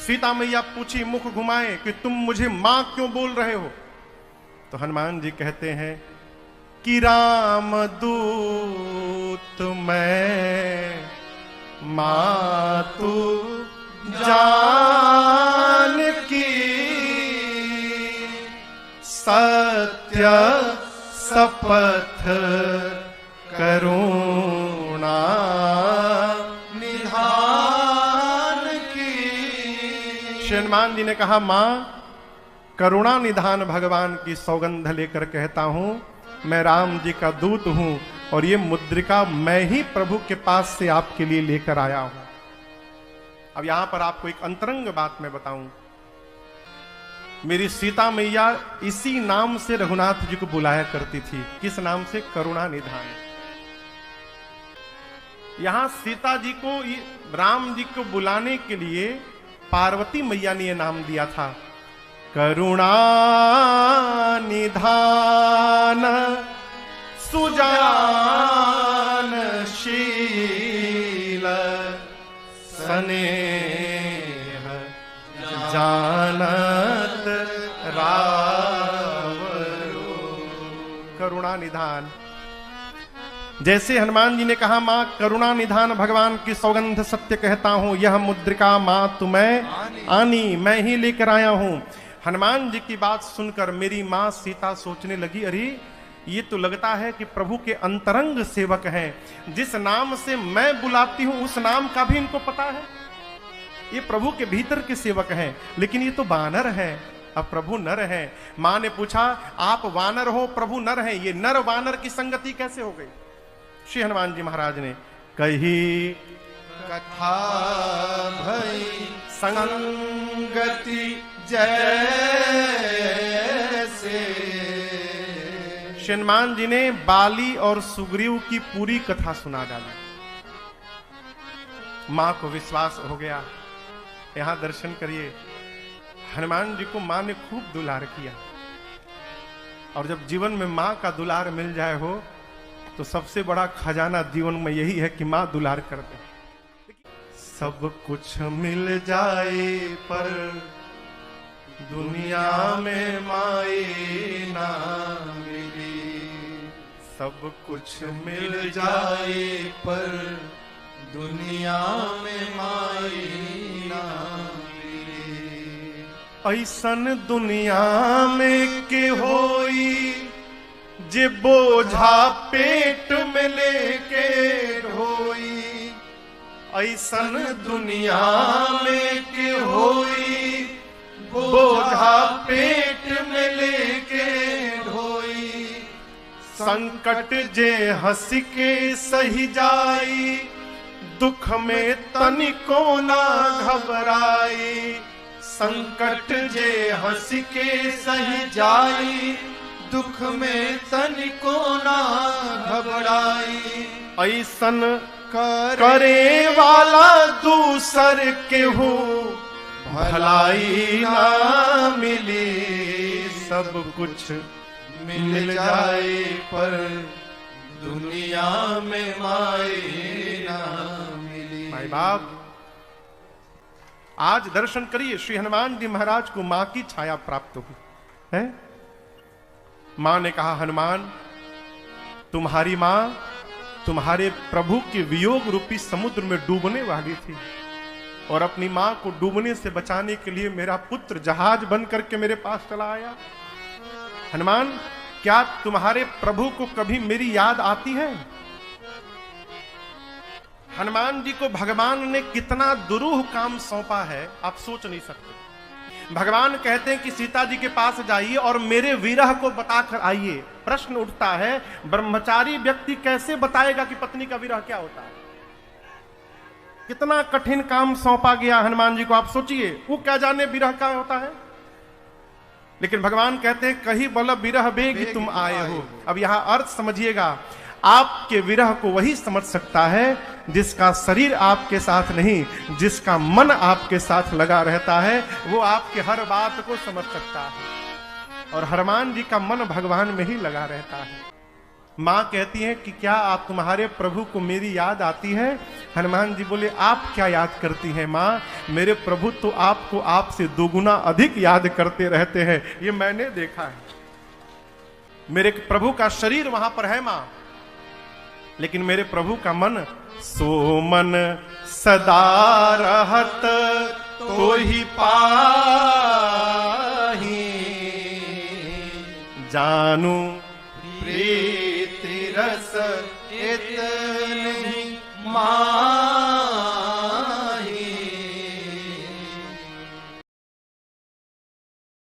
सीता मैया पूछी मुख घुमाए कि तुम मुझे मां क्यों बोल रहे हो? तो हनुमान जी कहते हैं कि राम दूत मैं मातु जानकी सत्य शपथ करुणा निधान की। श्री हनुमान जी ने कहा मां, करुणा निधान भगवान की सौगंध लेकर कहता हूं, मैं राम जी का दूत हूं और ये मुद्रिका मैं ही प्रभु के पास से आपके लिए लेकर आया हूं। अब यहां पर आपको एक अंतरंग बात मैं बताऊं। मेरी सीता मैया इसी नाम से रघुनाथ जी को बुलाया करती थी। किस नाम से? करुणा निधान। यहां सीता जी को, राम जी को बुलाने के लिए पार्वती मैया ने यह नाम दिया था, करुणा निधान सुजानशील स्नेह जानत रावरो। करुणा निधान। जैसे हनुमान जी ने कहा मां करुणा निधान भगवान की सौगंध सत्य कहता हूं, यह मुद्रिका मां तुम्हें आनी मैं ही लेकर आया हूं। हनुमान जी की बात सुनकर मेरी मां सीता सोचने लगी, अरे ये तो लगता है कि प्रभु के अंतरंग सेवक हैं। जिस नाम से मैं बुलाती हूं उस नाम का भी इनको पता है। ये प्रभु के भीतर के सेवक हैं, लेकिन ये तो वानर हैं। अब प्रभु नर हैं। मां ने पूछा आप वानर हो, प्रभु नर हैं, ये नर वानर की संगति कैसे हो गई? श्री हनुमान जी महाराज ने कही कथा भई संगति जैसे। श्री हनुमान जी ने बाली और सुग्रीव की पूरी कथा सुना डाली। मां को विश्वास हो गया। यहां दर्शन करिए, हनुमान जी को मां ने खूब दुलार किया। और जब जीवन में मां का दुलार मिल जाए हो तो सबसे बड़ा खजाना जीवन में यही है कि मां दुलार कर दे। सब कुछ मिल जाए पर दुनिया में माई ना मिली। सब कुछ मिल जाए पर दुनिया में माई ना मिली। ऐसन दुनिया में के होई जे बोझा पेट में लेके ढोई। ऐसन दुनिया में के होई बोझा पेट में लेके ढोई। संकट जे हंस के सही जाई, दुख में तनिको ना घबराई। संकट जे हंस के सही जाई, दुख में तनिको ना घबराई। ऐसन करे वाला दूसर केहू भलाई ना मिली। सब कुछ मिल जाए पर दुनिया में माई ना मिली। भाई बाप, आज दर्शन करिए, श्री हनुमान जी महाराज को मां की छाया प्राप्त हुई है। मां ने कहा हनुमान, तुम्हारी मां तुम्हारे प्रभु के वियोग रूपी समुद्र में डूबने वाली थी और अपनी मां को डूबने से बचाने के लिए मेरा पुत्र जहाज बन करके मेरे पास चला आया। हनुमान, क्या तुम्हारे प्रभु को कभी मेरी याद आती है? हनुमान जी को भगवान ने कितना दुरूह काम सौंपा है आप सोच नहीं सकते। भगवान कहते हैं कि सीता जी के पास जाइए और मेरे विरह को बताकर आइए। प्रश्न उठता है, ब्रह्मचारी व्यक्ति कैसे बताएगा कि पत्नी का विरह क्या होता है? कितना कठिन काम सौंपा गया हनुमान जी को, आप सोचिए, वो क्या जाने विरह क्या होता है। लेकिन भगवान कहते हैं कहीं बल विरह बेग तुम आए हो। अब यहां अर्थ समझिएगा, आपके विरह को वही समझ सकता है जिसका शरीर आपके साथ नहीं, जिसका मन आपके साथ लगा रहता है, वो आपके हर बात को समझ सकता है। और हनुमान जी का मन भगवान में ही लगा रहता है। माँ कहती है कि क्या आप तुम्हारे प्रभु को मेरी याद आती है? हनुमान जी बोले आप क्या याद करती हैं माँ? मेरे प्रभु तो आपको आपसे दोगुना अधिक याद करते रहते हैं, ये मैंने देखा है। मेरे प्रभु का शरीर वहां पर है माँ, लेकिन मेरे प्रभु का मन, सो मन सदा रहत तो ही पाही, जानू प्रीति रस इतनी माँ